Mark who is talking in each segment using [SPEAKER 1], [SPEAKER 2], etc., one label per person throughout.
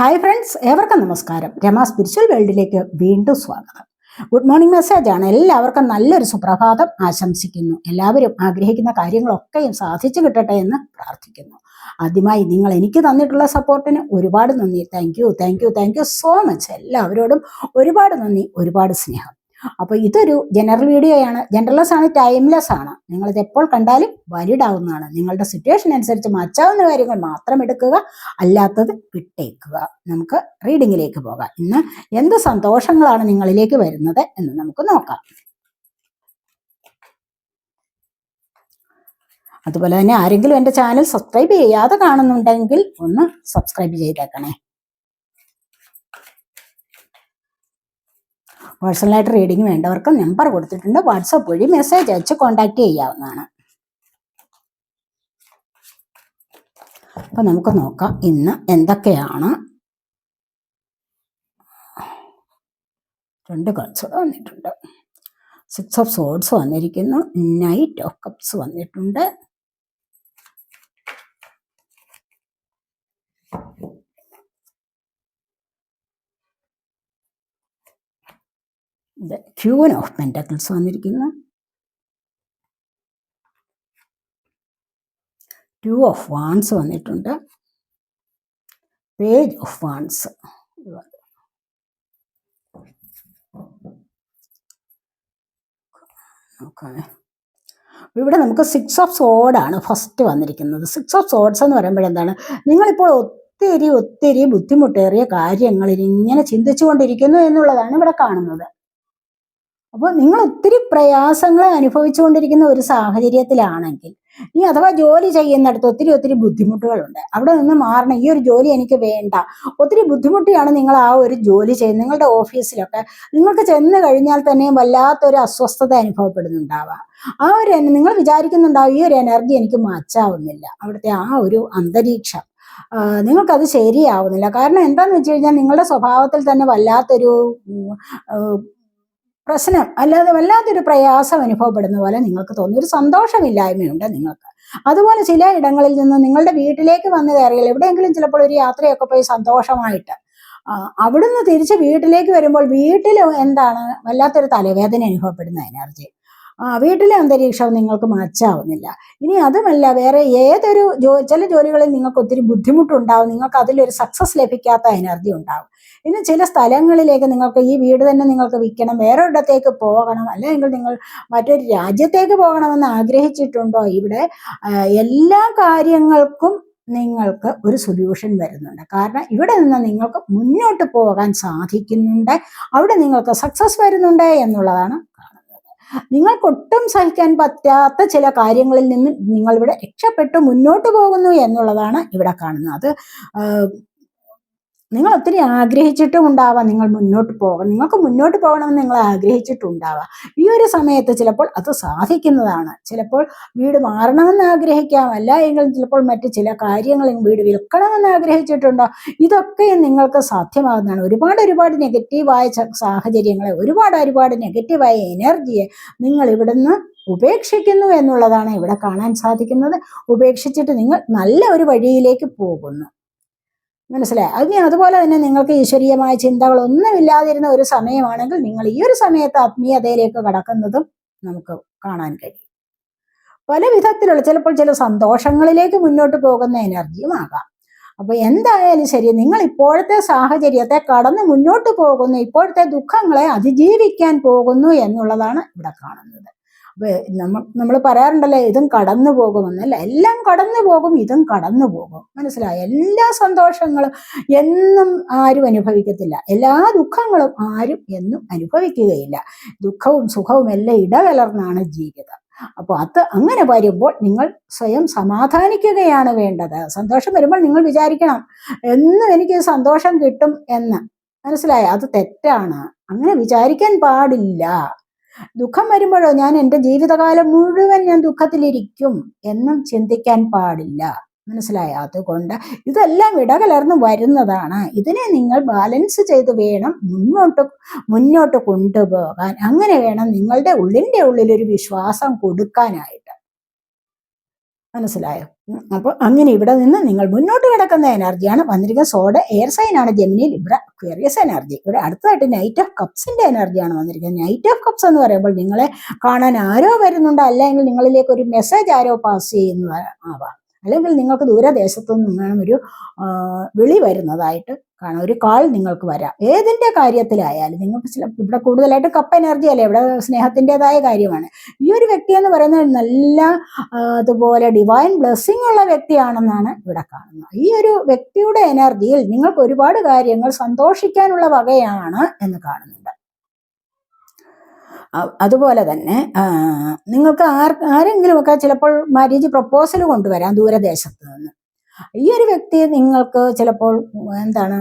[SPEAKER 1] Hi friends, ഏവർക്കും നമസ്കാരം. Rama spiritual വേൾഡിലേക്ക് വീണ്ടും സ്വാഗതം. ഗുഡ് മോർണിംഗ് മെസ്സേജാണ്. എല്ലാവർക്കും നല്ലൊരു സുപ്രഭാതം ആശംസിക്കുന്നു. എല്ലാവരും ആഗ്രഹിക്കുന്ന കാര്യങ്ങളൊക്കെയും സാധിച്ചു കിട്ടട്ടെ എന്ന് പ്രാർത്ഥിക്കുന്നു. ആദ്യമായി നിങ്ങൾ എനിക്ക് തന്നിട്ടുള്ള സപ്പോർട്ടിന് ഒരുപാട് നന്ദി. Thank you so much. എല്ലാവരോടും ഒരുപാട് നന്ദി, ഒരുപാട് സ്നേഹം. അപ്പോൾ ഇതൊരു ജനറൽ വീഡിയോയാണ്. ജനറൽലെസ് ആണ്, ടൈംലെസ് ആണ്. നിങ്ങളിത് എപ്പോൾ കണ്ടാലും വാലിഡ് ആവുന്നതാണ്. നിങ്ങളുടെ സിറ്റുവേഷൻ അനുസരിച്ച് മാറ്റാവുന്ന കാര്യങ്ങൾ മാത്രം എടുക്കുക, അല്ലാത്തത് വിട്ടേക്കുക. നമുക്ക് റീഡിങ്ങിലേക്ക് പോകാം. ഇന്ന് എന്ത് സന്തോഷങ്ങളാണ് നിങ്ങളിലേക്ക് വരുന്നത് എന്ന് നമുക്ക് നോക്കാം. അതുപോലെ തന്നെ ആരെങ്കിലും എൻ്റെ ചാനൽ സബ്സ്ക്രൈബ് ചെയ്യാതെ കാണുന്നുണ്ടെങ്കിൽ ഒന്ന് സബ്സ്ക്രൈബ് ചെയ്തേക്കണേ. പേഴ്സണലായിട്ട് റീഡിങ് വേണ്ടവർക്ക് നമ്പർ കൊടുത്തിട്ടുണ്ട്. വാട്സപ്പ് വഴി മെസ്സേജ് അയച്ച് കോണ്ടാക്ട് ചെയ്യാവുന്നതാണ്. അപ്പൊ നമുക്ക് നോക്കാം ഇന്ന് എന്തൊക്കെയാണ്. 2 കാർഡ്സ് വന്നിട്ടുണ്ട്. 6 ഓഫ് സോർഡ്സ് വന്നിരിക്കുന്നു. നൈറ്റ് ഓഫ് കപ്സ് വന്നിട്ടുണ്ട്. ക്യൂൻ ഓഫ് പെന്റക്കിൾസ് വന്നിരിക്കുന്നു. 2 ഓഫ് വാൻസ് വന്നിട്ടുണ്ട്. Page of wands. ഇവിടെ നമുക്ക് 6 ഓഫ് സോഡാണ് ഫസ്റ്റ് വന്നിരിക്കുന്നത്. 6 ഓഫ് സോഡ്സ് എന്ന് പറയുമ്പോഴെന്താണ്, നിങ്ങളിപ്പോൾ ഒത്തിരി ബുദ്ധിമുട്ടേറിയ കാര്യങ്ങളിൽ ഇങ്ങനെ ചിന്തിച്ചുകൊണ്ടിരിക്കുന്നു എന്നുള്ളതാണ് ഇവിടെ കാണുന്നത്. അപ്പോൾ നിങ്ങൾ ഒത്തിരി പ്രയാസങ്ങളെ അനുഭവിച്ചുകൊണ്ടിരിക്കുന്ന ഒരു സാഹചര്യത്തിലാണെങ്കിൽ, ഇനി അഥവാ ജോലി ചെയ്യുന്നിടത്ത് ഒത്തിരി ബുദ്ധിമുട്ടുകളുണ്ട്, അവിടെ നിന്ന് മാറണം, ഈ ഒരു ജോലി എനിക്ക് വേണ്ട, ഒത്തിരി ബുദ്ധിമുട്ടിയാണ് നിങ്ങൾ ആ ഒരു ജോലി ചെയ്യുന്നത്. നിങ്ങളുടെ ഓഫീസിലൊക്കെ നിങ്ങൾക്ക് ചെന്ന് കഴിഞ്ഞാൽ തന്നെ വല്ലാത്തൊരു അസ്വസ്ഥത അനുഭവപ്പെടുന്നുണ്ടാവാം. ആ ഒരു നിങ്ങൾ വിചാരിക്കുന്നുണ്ടാവും, ഈ ഒരു എനർജി എനിക്ക് മാറ്റാവുന്നില്ല, അവിടുത്തെ ആ ഒരു അന്തരീക്ഷം നിങ്ങൾക്കത് ശരിയാവുന്നില്ല. കാരണം എന്താണെന്ന് വെച്ച് കഴിഞ്ഞാൽ നിങ്ങളുടെ സ്വഭാവത്തിൽ തന്നെ വല്ലാത്തൊരു പ്രശ്നം, അല്ലാതെ വല്ലാത്തൊരു പ്രയാസം അനുഭവപ്പെടുന്ന പോലെ നിങ്ങൾക്ക് തോന്നുന്നു. ഒരു സന്തോഷമില്ലായ്മയുണ്ട് നിങ്ങൾക്ക്. അതുപോലെ ചില ഇടങ്ങളിൽ നിന്ന് നിങ്ങളുടെ വീട്ടിലേക്ക് വന്നു കയറിയാൽ, എവിടെയെങ്കിലും ചിലപ്പോൾ ഒരു യാത്രയൊക്കെ പോയി സന്തോഷമായിട്ട് അവിടുന്ന് തിരിച്ച് വീട്ടിലേക്ക് വരുമ്പോൾ വീട്ടിൽ എന്താണ് വല്ലാത്തൊരു തലവേദന അനുഭവപ്പെടുന്ന എനർജി. വീട്ടിലെ അന്തരീക്ഷം നിങ്ങൾക്ക് മാറ്റാവുന്നില്ല. ഇനി അതുമല്ല, വേറെ ഏതൊരു ചില ജോലികളിൽ നിങ്ങൾക്ക് ഒത്തിരി ബുദ്ധിമുട്ടുണ്ടാവും, നിങ്ങൾക്ക് അതിലൊരു സക്സസ് ലഭിക്കാത്ത എനർജി ഉണ്ടാവും. ഇനി ചില സ്ഥലങ്ങളിലേക്ക് നിങ്ങൾക്ക് ഈ വീട് തന്നെ നിങ്ങൾക്ക് വിൽക്കണം, വേറെ ഇടത്തേക്ക് പോകണം, അല്ലെങ്കിൽ നിങ്ങൾ മറ്റൊരു രാജ്യത്തേക്ക് പോകണമെന്ന് ആഗ്രഹിച്ചിട്ടുണ്ടോ? ഇവിടെ എല്ലാ കാര്യങ്ങൾക്കും നിങ്ങൾക്ക് ഒരു സൊല്യൂഷൻ വരുന്നുണ്ട്. കാരണം ഇവിടെ നിന്ന് നിങ്ങൾക്ക് മുന്നോട്ട് പോകാൻ സാധിക്കുന്നുണ്ട്, അവിടെ നിങ്ങൾക്ക് സക്സസ് വരുന്നുണ്ട് എന്നുള്ളതാണ് കാണുന്നത്. നിങ്ങൾക്കൊട്ടും സഹിക്കാൻ പറ്റാത്ത ചില കാര്യങ്ങളിൽ നിന്ന് നിങ്ങളിവിടെ രക്ഷപ്പെട്ട് മുന്നോട്ട് പോകുന്നു എന്നുള്ളതാണ് ഇവിടെ കാണുന്നത്. അത് നിങ്ങൾ ഒത്തിരി ആഗ്രഹിച്ചിട്ടും ഉണ്ടാവാം നിങ്ങൾ മുന്നോട്ട് പോകണം, നിങ്ങൾക്ക് മുന്നോട്ട് പോകണമെന്ന് നിങ്ങൾ ആഗ്രഹിച്ചിട്ടുണ്ടാവാം. ഈ ഒരു സമയത്ത് ചിലപ്പോൾ അത് സാധിക്കുന്നതാണ്. ചിലപ്പോൾ വീട് മാറണമെന്ന് ആഗ്രഹിക്കാം, അല്ല എങ്കിൽ ചിലപ്പോൾ മറ്റ് ചില കാര്യങ്ങളിൽ വീട് വിൽക്കണമെന്ന് ആഗ്രഹിച്ചിട്ടുണ്ടോ, ഇതൊക്കെ നിങ്ങൾക്ക് സാധ്യമാകുന്നതാണ്. ഒരുപാട് നെഗറ്റീവായ സാഹചര്യങ്ങളെ, ഒരുപാട് നെഗറ്റീവായ എനർജിയെ നിങ്ങൾ ഇവിടുന്ന് ഉപേക്ഷിക്കുന്നു എന്നുള്ളതാണ് ഇവിടെ കാണാൻ സാധിക്കുന്നത്. ഉപേക്ഷിച്ചിട്ട് നിങ്ങൾ നല്ല ഒരു വഴിയിലേക്ക് പോകുന്നു, മനസ്സിലായി. അതുപോലെ തന്നെ നിങ്ങൾക്ക് ഈശ്വരീയമായ ചിന്തകളൊന്നുമില്ലാതിരുന്ന ഒരു സമയമാണെങ്കിൽ നിങ്ങൾ ഈ ഒരു സമയത്ത് ആത്മീയതയിലേക്ക് കടക്കുന്നതും നമുക്ക് കാണാൻ കഴിയും. പല വിധത്തിലുള്ള ചിലപ്പോൾ ചില സന്തോഷങ്ങളിലേക്ക് മുന്നോട്ട് പോകുന്ന എനർജിയും ആകാം. അപ്പൊ എന്തായാലും ശരി, നിങ്ങൾ ഇപ്പോഴത്തെ സാഹചര്യത്തെ കടന്ന് മുന്നോട്ട് പോകുന്നു, ഇപ്പോഴത്തെ ദുഃഖങ്ങളെ അതിജീവിക്കാൻ പോകുന്നു എന്നുള്ളതാണ് ഇവിടെ കാണുന്നത്. നമ്മൾ പറയാറുണ്ടല്ലോ, ഇതും കടന്നു പോകുമെന്നല്ല. എല്ലാം കടന്നു പോകും, ഇതും കടന്നു പോകും, മനസ്സിലായി. എല്ലാ സന്തോഷങ്ങളും എന്നും ആരും അനുഭവിക്കത്തില്ല, എല്ലാ ദുഃഖങ്ങളും ആരും എന്നും അനുഭവിക്കുകയില്ല. ദുഃഖവും സുഖവും എല്ലാം ഇടകലർന്നാണ് ജീവിതം. അപ്പോൾ അത് അങ്ങനെ വരുമ്പോൾ നിങ്ങൾ സ്വയം സമാധാനിക്കുകയാണ് വേണ്ടത്. സന്തോഷം വരുമ്പോൾ നിങ്ങൾ വിചാരിക്കണം, എന്നും എനിക്ക് സന്തോഷം കിട്ടും എന്ന്, മനസ്സിലായി. അത് തെറ്റാണ്, അങ്ങനെ വിചാരിക്കാൻ പാടില്ല. ദുഃഖം വരുമ്പോഴോ ഞാൻ എൻ്റെ ജീവിതകാലം മുഴുവൻ ഞാൻ ദുഃഖത്തിലിരിക്കും എന്നും ചിന്തിക്കാൻ പാടില്ല, മനസ്സിലായ. അതുകൊണ്ട് ഇതെല്ലാം ഇടകലർന്ന് വരുന്നതാണ്. ഇതിനെ നിങ്ങൾ ബാലൻസ് ചെയ്ത് വേണം മുന്നോട്ട് കൊണ്ടുപോകാൻ. അങ്ങനെ വേണം നിങ്ങളുടെ ഉള്ളിൻ്റെ ഉള്ളിലൊരു വിശ്വാസം കൊടുക്കാനായിട്ട്. മനസ്സിലായോ? അപ്പോൾ അങ്ങനെ ഇവിടെ നിന്ന് നിങ്ങൾ മുന്നോട്ട് കിടക്കുന്ന എനർജിയാണ് വന്നിരിക്കുന്നത്. സോഡ് എയർ സൈൻ ആണ് ജെമിനി, ലിബ്ര, അക്വേറിയസ് എനർജി. ഇവിടെ അടുത്തതായിട്ട് നൈറ്റ് ഓഫ് കപ്സിന്റെ എനർജിയാണ് വന്നിരിക്കുന്നത്. നൈറ്റ് ഓഫ് കപ്സ് എന്ന് പറയുമ്പോൾ നിങ്ങളെ കാണാൻ ആരോ വരുന്നുണ്ട്, അല്ലെങ്കിൽ നിങ്ങളിലേക്ക് ഒരു മെസ്സേജ് ആരോ പാസ് ചെയ്യുന്ന ആവാം, അല്ലെങ്കിൽ നിങ്ങൾക്ക് ദൂരദേശത്തു നിന്നാണ് ഒരു വിളി വരുന്നതായിട്ട് കാണാം, ഒരു കാൾ നിങ്ങൾക്ക് വരാം. ഏതിന്റെ കാര്യത്തിലായാലും നിങ്ങൾക്ക് ഇവിടെ കൂടുതലായിട്ട് കപ്പ് എനർജി അല്ലേ, ഇവിടെ സ്നേഹത്തിൻ്റെതായ കാര്യമാണ്. ഈ ഒരു വ്യക്തി എന്ന് പറയുന്നത് നല്ല അതുപോലെ ഡിവൈൻ ബ്ലെസ്സിങ് ഉള്ള വ്യക്തിയാണെന്നാണ് ഇവിടെ കാണുന്നത്. ഈ ഒരു വ്യക്തിയുടെ എനർജിയിൽ നിങ്ങൾക്ക് ഒരുപാട് കാര്യങ്ങൾ സന്തോഷിക്കാനുള്ള വകയാണ് എന്ന് കാണുന്നുണ്ട്. അതുപോലെ തന്നെ നിങ്ങൾക്ക് ആരെങ്കിലുമൊക്കെ ചിലപ്പോൾ മാരേജ് പ്രപ്പോസൽ കൊണ്ടുവരാം ദൂരദേശത്ത് നിന്ന്. ഈ ഒരു വ്യക്തിയെ നിങ്ങൾക്ക് ചിലപ്പോൾ എന്താണ്,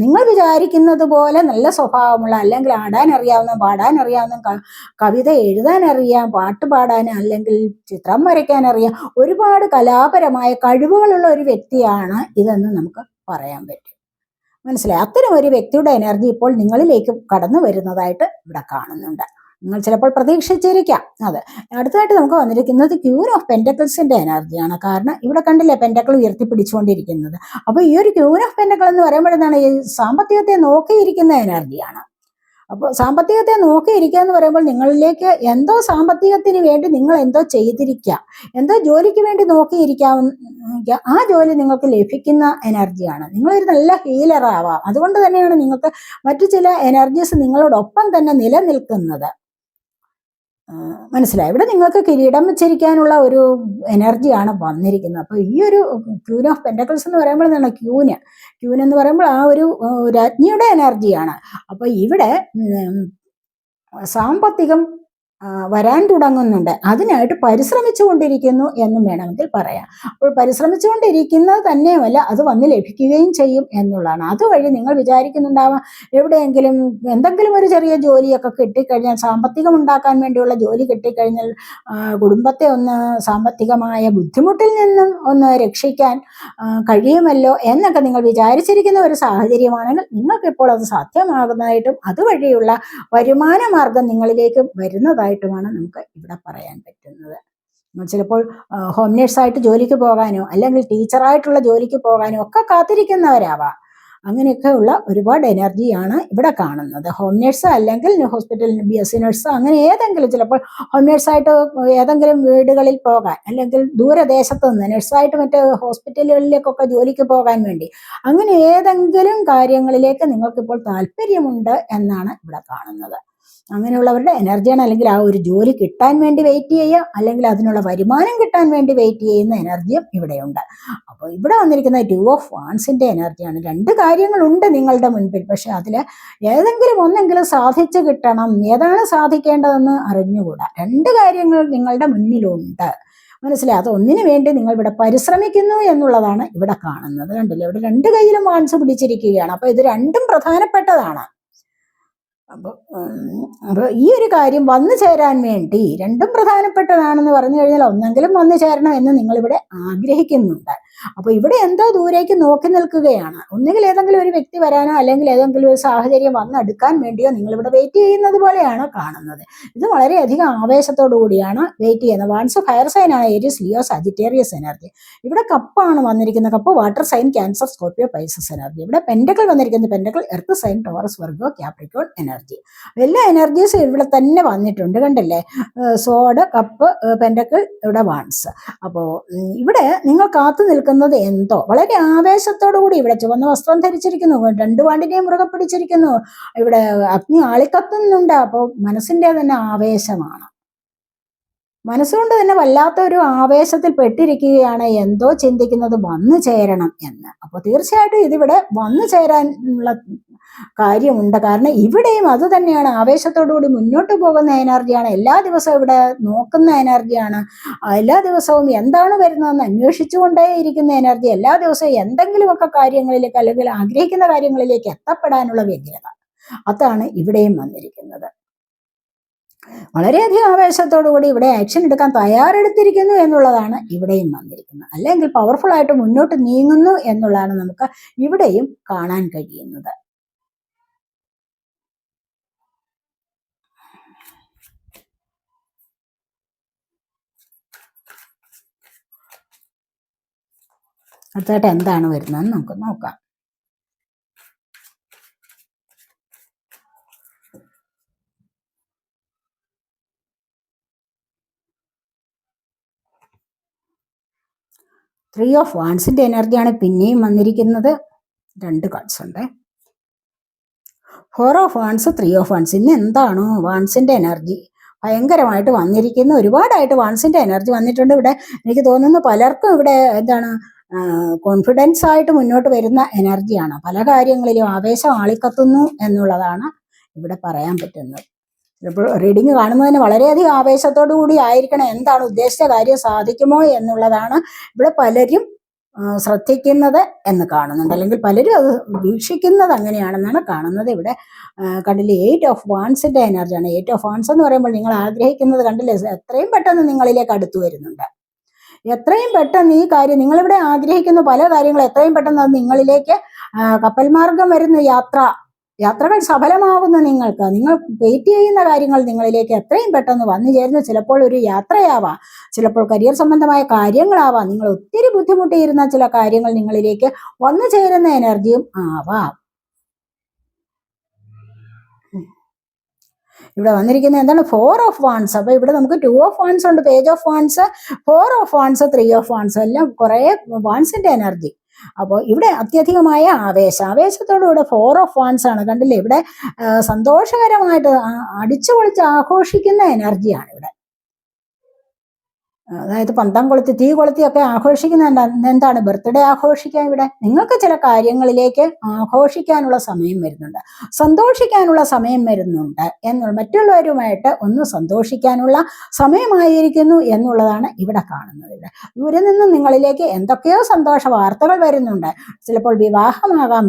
[SPEAKER 1] നിങ്ങൾ വിചാരിക്കുന്നത് പോലെ നല്ല സ്വഭാവമുള്ള, അല്ലെങ്കിൽ ആടാൻ അറിയാവുന്ന, പാടാൻ അറിയാവുന്ന, കവിത എഴുതാൻ അറിയാം, പാട്ട് പാടാൻ അല്ലെങ്കിൽ ചിത്രം വരയ്ക്കാൻ അറിയാം, ഒരുപാട് കലാപരമായ കഴിവുകളുള്ള ഒരു വ്യക്തിയാണ് ഇതെന്ന് നമുക്ക് പറയാൻ പറ്റും. മനസ്സിലായി? അത്തരം ഒരു വ്യക്തിയുടെ എനർജി ഇപ്പോൾ നിങ്ങളിലേക്ക് കടന്നു വരുന്നതായിട്ട് ഇവിടെ കാണുന്നുണ്ട്. നിങ്ങൾ ചിലപ്പോൾ പ്രതീക്ഷിച്ചിരിക്കാം. അതെ, അടുത്തതായിട്ട് നമുക്ക് വന്നിരിക്കുന്നത് ക്യൂൻ ഓഫ് പെന്റക്കിൾസിന്റെ എനർജിയാണ്. കാരണം ഇവിടെ കണ്ടില്ലേ പെന്റക്കിൾ ഉയർത്തിപ്പിടിച്ചുകൊണ്ടിരിക്കുന്നത്. അപ്പോൾ ഈ ഒരു ക്യൂൻ ഓഫ് പെന്റക്കിൾ എന്ന് പറയുമ്പോഴെന്താണ്, ഈ സാമ്പത്തികത്തെ നോക്കിയിരിക്കുന്ന എനർജിയാണ്. അപ്പോൾ സാമ്പത്തികത്തെ നോക്കിയിരിക്കുക എന്ന് പറയുമ്പോൾ നിങ്ങളിലേക്ക് എന്തോ സാമ്പത്തികത്തിന് വേണ്ടി നിങ്ങൾ എന്തോ ചെയ്തിരിക്കുക, എന്തോ ജോലിക്ക് വേണ്ടി നോക്കിയിരിക്കുക, ആ ജോലി നിങ്ങൾക്ക് ലഭിക്കുന്ന എനർജിയാണ്. നിങ്ങളൊരു നല്ല ഹീലർ ആവാം. അതുകൊണ്ട് തന്നെയാണ് നിങ്ങൾക്ക് മറ്റു ചില എനർജീസ് നിങ്ങളോടൊപ്പം തന്നെ നിലനിൽക്കുന്നത്. മനസ്സിലായി? ഇവിടെ നിങ്ങൾക്ക് കിരീടം വെച്ചിരിക്കാനുള്ള ഒരു എനർജിയാണ് വന്നിരിക്കുന്നത്. അപ്പോൾ ഈ ഒരു ക്യൂൻ ഓഫ് പെന്റക്കിൾസ് എന്ന് പറയുമ്പോൾ എന്താണ്, ക്യൂൻ എന്ന് പറയുമ്പോൾ ആ ഒരു രാജ്ഞിയുടെ എനർജിയാണ്. അപ്പോൾ ഇവിടെ സാമ്പത്തികം വരാൻ തുടങ്ങുന്നുണ്ട്, അതിനായിട്ട് പരിശ്രമിച്ചു കൊണ്ടിരിക്കുന്നു എന്നും വേണമെങ്കിൽ പറയാം. അപ്പോൾ പരിശ്രമിച്ചുകൊണ്ടിരിക്കുന്നത് തന്നെയുമല്ല, അത് വന്ന് ലഭിക്കുകയും ചെയ്യും എന്നുള്ളതാണ്. അതുവഴി നിങ്ങൾ വിചാരിക്കുന്നുണ്ടാവാം എവിടെയെങ്കിലും എന്തെങ്കിലും ഒരു ചെറിയ ജോലിയൊക്കെ കിട്ടിക്കഴിഞ്ഞാൽ, സാമ്പത്തികം ഉണ്ടാക്കാൻ വേണ്ടിയുള്ള ജോലി കിട്ടിക്കഴിഞ്ഞാൽ കുടുംബത്തെ ഒന്ന് സാമ്പത്തികമായ ബുദ്ധിമുട്ടിൽ നിന്നും ഒന്ന് രക്ഷിക്കാൻ കഴിയുമല്ലോ എന്നൊക്കെ നിങ്ങൾ വിചാരിച്ചിരിക്കുന്ന ഒരു സാഹചര്യമാണെങ്കിൽ നിങ്ങൾക്കിപ്പോൾ അത് സാധ്യമാകുന്നതായിട്ടും അതുവഴിയുള്ള വരുമാന മാർഗം നിങ്ങളിലേക്ക് വരുന്നതായിട്ടുമാണ് നമുക്ക് ഇവിടെ പറയാൻ പറ്റുന്നത്. ചിലപ്പോൾ ഹോം നേഴ്സായിട്ട് ജോലിക്ക് പോകാനോ അല്ലെങ്കിൽ ടീച്ചറായിട്ടുള്ള ജോലിക്ക് പോകാനോ ഒക്കെ കാത്തിരിക്കുന്നവരാവാം. അങ്ങനെയൊക്കെ ഉള്ള ഒരുപാട് എനർജിയാണ് ഇവിടെ കാണുന്നത്. ഹോം നേഴ്സ് അല്ലെങ്കിൽ ഹോസ്പിറ്റലിൽ BSc നഴ്സ്, അങ്ങനെ ഏതെങ്കിലും, ചിലപ്പോൾ ഹോം നേഴ്സായിട്ട് ഏതെങ്കിലും വീടുകളിൽ പോകാൻ, അല്ലെങ്കിൽ ദൂരദേശത്ത് നിന്ന് നഴ്സായിട്ട് മറ്റ് ഹോസ്പിറ്റലുകളിലേക്കൊക്കെ ജോലിക്ക് പോകാൻ വേണ്ടി, അങ്ങനെ ഏതെങ്കിലും കാര്യങ്ങളിലേക്ക് നിങ്ങൾക്കിപ്പോൾ താല്പര്യമുണ്ട് എന്നാണ് ഇവിടെ കാണുന്നത്. അങ്ങനെയുള്ളവരുടെ എനർജിയാണ്. അല്ലെങ്കിൽ ആ ഒരു ജോലി കിട്ടാൻ വേണ്ടി വെയിറ്റ് ചെയ്യുക, അല്ലെങ്കിൽ അതിനുള്ള വരുമാനം കിട്ടാൻ വേണ്ടി വെയിറ്റ് ചെയ്യുന്ന എനർജിയും ഇവിടെയുണ്ട്. അപ്പോൾ ഇവിടെ വന്നിരിക്കുന്ന 2 ഓഫ് വാൻസിന്റെ എനർജിയാണ്. 2 കാര്യങ്ങളുണ്ട് നിങ്ങളുടെ മുൻപിൽ, പക്ഷെ അതിൽ ഏതെങ്കിലും ഒന്നെങ്കിലും സാധിച്ചു കിട്ടണം. ഏതാണ് സാധിക്കേണ്ടതെന്ന് അറിഞ്ഞുകൂടാ. 2 കാര്യങ്ങൾ നിങ്ങളുടെ മുന്നിലുണ്ട്. മനസ്സിലായി? അത് ഒന്നിനു വേണ്ടി നിങ്ങൾ ഇവിടെ പരിശ്രമിക്കുന്നു എന്നുള്ളതാണ് ഇവിടെ കാണുന്നത്. കണ്ടില്ലേ, ഇവിടെ 2 കൈയിലും വാൻസ് പിടിച്ചിരിക്കുകയാണ്. അപ്പോൾ ഇത് രണ്ടും പ്രധാനപ്പെട്ടതാണ്. അപ്പോൾ ഈ ഒരു കാര്യം വന്നു ചേരാൻ വേണ്ടി, രണ്ടും പ്രധാനപ്പെട്ടതാണെന്ന് പറഞ്ഞു കഴിഞ്ഞാൽ ഒന്നെങ്കിലും വന്നു ചേരണം എന്ന് നിങ്ങളിവിടെ ആഗ്രഹിക്കുന്നുണ്ട്. അപ്പോൾ ഇവിടെ എന്തോ ദൂരേക്ക് നോക്കി നിൽക്കുകയാണ്. ഒന്നുകിൽ ഏതെങ്കിലും ഒരു വ്യക്തി വരാനോ അല്ലെങ്കിൽ ഏതെങ്കിലും ഒരു സാഹചര്യം വന്നെടുക്കാൻ വേണ്ടിയോ നിങ്ങളിവിടെ വെയിറ്റ് ചെയ്യുന്നത് പോലെയാണ് കാണുന്നത്. ഇത് വളരെയധികം ആവേശത്തോടു കൂടിയാണ് വെയിറ്റ് ചെയ്യുന്നത്. വാൻസ് ഫയർ സൈൻ ആണ്, ഏരിയസ്, ലിയോ, സജിറ്റേറിയസ് എനർജി. ഇവിടെ കപ്പാണ് വന്നിരിക്കുന്നത്. Cup water sign, Cancer, Scorpio, Pisces energy. ഇവിടെ പെന്റക്കിൾ വന്നിരിക്കുന്നത്. Pentacle earth sign, Taurus, Virgo, Capricorn energy. എല്ലാ എനർജീസും ഇവിടെ തന്നെ വന്നിട്ടുണ്ട്. കണ്ടല്ലേ, സോഡ്, കപ്പ്, പെന്റക്കിൾ, ഇവിടെ വാൻസ്. അപ്പോൾ ഇവിടെ നിങ്ങൾ കാത്തു നിൽക്കുന്നത് എന്തോ, വളരെ ആവേശത്തോടു കൂടി ഇവിടെ ചുവന്ന വസ്ത്രം ധരിച്ചിരിക്കുന്നു, 2 വാണ്ടിനെയും മുറുകെ പിടിച്ചിരിക്കുന്നു, ഇവിടെ അഗ്നി ആളിക്കത്തുന്നുണ്ട്. അപ്പോൾ മനസ്സിന്റെ തന്നെ ആവേശമാണ്, മനസ്സുകൊണ്ട് തന്നെ വല്ലാത്തൊരു ആവേശത്തിൽ പെട്ടിരിക്കുകയാണ്, എന്തോ ചിന്തിക്കുന്നത് വന്നു ചേരണം എന്ന്. അപ്പോൾ തീർച്ചയായിട്ടും ഇതിവിടെ വന്നു ചേരാനുള്ള കാര്യമുണ്ട്. കാരണം ഇവിടെയും അത് തന്നെയാണ്, ആവേശത്തോടുകൂടി മുന്നോട്ട് പോകുന്ന എനർജിയാണ്. എല്ലാ ദിവസവും ഇവിടെ നോക്കുന്ന എനർജിയാണ്. എല്ലാ ദിവസവും എന്താണ് വരുന്നതെന്ന് അന്വേഷിച്ചുകൊണ്ടേ ഇരിക്കുന്ന എനർജി. എല്ലാ ദിവസവും എന്തെങ്കിലുമൊക്കെ കാര്യങ്ങളിലേക്ക് അല്ലെങ്കിൽ ആഗ്രഹിക്കുന്ന കാര്യങ്ങളിലേക്ക് എത്തപ്പെടാനുള്ള വ്യഗ്രത, അതാണ് ഇവിടെയും വന്നിരിക്കുന്നത്. വളരെയധികം ആവേശത്തോടു കൂടി ഇവിടെ ആക്ഷൻ എടുക്കാൻ തയ്യാറെടുത്തിരിക്കുന്നു എന്നുള്ളതാണ് ഇവിടെയും വന്നിരിക്കുന്നത്. അല്ലെങ്കിൽ പവർഫുൾ ആയിട്ട് മുന്നോട്ട് നീങ്ങുന്നു എന്നുള്ളതാണ് നമുക്ക് ഇവിടെയും കാണാൻ കഴിയുന്നത്. അടുത്തായിട്ട് എന്താണ് വരുന്നതെന്ന് നമുക്ക് നോക്കാം. ത്രീ ഓഫ് വാൺസിന്റെ എനർജിയാണ് പിന്നെയും വന്നിരിക്കുന്നത്. 2 കാർഡ്സ് ഉണ്ട്. 4 ഓഫ് വാൺസ്, 3 ഓഫ് വാൺസ്. ഇന്ന് എന്താണോ വാൺസിന്റെ എനർജി ഭയങ്കരമായിട്ട് വന്നിരിക്കുന്നു. ഒരുപാടായിട്ട് വാൺസിന്റെ എനർജി വന്നിട്ടുണ്ട്. ഇവിടെ എനിക്ക് തോന്നുന്നു പലർക്കും ഇവിടെ എന്താണ് കോൺഫിഡൻസ് ആയിട്ട് മുന്നോട്ട് വരുന്ന എനർജിയാണ്. പല കാര്യങ്ങളിലും ആവേശം ആളിക്കത്തുന്നു എന്നുള്ളതാണ് ഇവിടെ പറയാൻ പറ്റുന്നത്. ഇപ്പോൾ റീഡിങ് കാണുന്നതിന് വളരെയധികം ആവേശത്തോടു കൂടി ആയിരിക്കണം. എന്താണ് ഉദ്ദേശിച്ച കാര്യം സാധിക്കുമോ എന്നുള്ളതാണ് ഇവിടെ പലരും ശ്രദ്ധിക്കുന്നത് എന്ന് കാണുന്നുണ്ട്, അല്ലെങ്കിൽ പലരും അത് വീക്ഷിക്കുന്നത് അങ്ങനെയാണെന്നാണ് കാണുന്നത്. ഇവിടെ കണ്ടില്ലേ, 8 ഓഫ് വാൺസിന്റെ എനർജിയാണ്. 8 ഓഫ് വാൺസ് എന്ന് പറയുമ്പോൾ നിങ്ങൾ ആഗ്രഹിക്കുന്നത് കണ്ടില്ലേ, എത്രയും പെട്ടെന്ന് നിങ്ങളിലേക്ക് അടുത്തു വരുന്നുണ്ട്. എത്രയും പെട്ടെന്ന് ഈ കാര്യം നിങ്ങളിവിടെ ആഗ്രഹിക്കുന്ന പല കാര്യങ്ങളും എത്രയും പെട്ടെന്ന് അത് നിങ്ങളിലേക്ക് കപ്പൽ മാർഗം വരുന്ന യാത്രകൾ സഫലമാകുന്നു. നിങ്ങൾ വെയിറ്റ് ചെയ്യുന്ന കാര്യങ്ങൾ നിങ്ങളിലേക്ക് എത്രയും പെട്ടെന്ന് വന്നു ചേരുന്നു. ചിലപ്പോൾ ഒരു യാത്രയാവാം, ചിലപ്പോൾ കരിയർ സംബന്ധമായ കാര്യങ്ങളാവാം, നിങ്ങൾ ഒത്തിരി ബുദ്ധിമുട്ടിയിരുന്ന ചില കാര്യങ്ങൾ നിങ്ങളിലേക്ക് വന്നു ചേരുന്ന എനർജിയും ആവാം. ഇവിടെ വന്നിരിക്കുന്നത് എന്താണ്? 4 ഓഫ് വാൺസ്. അപ്പൊ ഇവിടെ നമുക്ക് 2 ഓഫ് വാൺസ് ഉണ്ട്, page of wands, 4 of wands, 3 of wands, എല്ലാം കുറെ വാൺസിന്റെ എനർജി. അപ്പോൾ ഇവിടെ അത്യധികമായ ആവേശത്തോടുകൂടെ 4 ഓഫ് വാൺസ് ആണ്. കണ്ടില്ലേ, ഇവിടെ സന്തോഷകരമായിട്ട് അടിച്ചു പൊളിച്ച് ആഘോഷിക്കുന്ന എനർജിയാണ് ഇവിടെ. അതായത് പന്തം കൊളുത്തി തീ കൊളുത്തിയൊക്കെ ആഘോഷിക്കുന്ന എന്താണ്? ബർത്ത്ഡേ ആഘോഷിക്കാൻ. ഇവിടെ നിങ്ങൾക്ക് ചില കാര്യങ്ങളിലേക്ക് ആഘോഷിക്കാനുള്ള സമയം വരുന്നുണ്ട്, സന്തോഷിക്കാനുള്ള സമയം വരുന്നുണ്ട് എന്നുള്ള, മറ്റുള്ളവരുമായിട്ട് ഒന്ന് സന്തോഷിക്കാനുള്ള സമയമായിരിക്കുന്നു എന്നുള്ളതാണ് ഇവിടെ കാണുന്നത്. ഇവിടെ നിന്നും നിങ്ങളിലേക്ക് എന്തൊക്കെയോ സന്തോഷ വാർത്തകൾ വരുന്നുണ്ട്. ചിലപ്പോൾ വിവാഹമാകാം,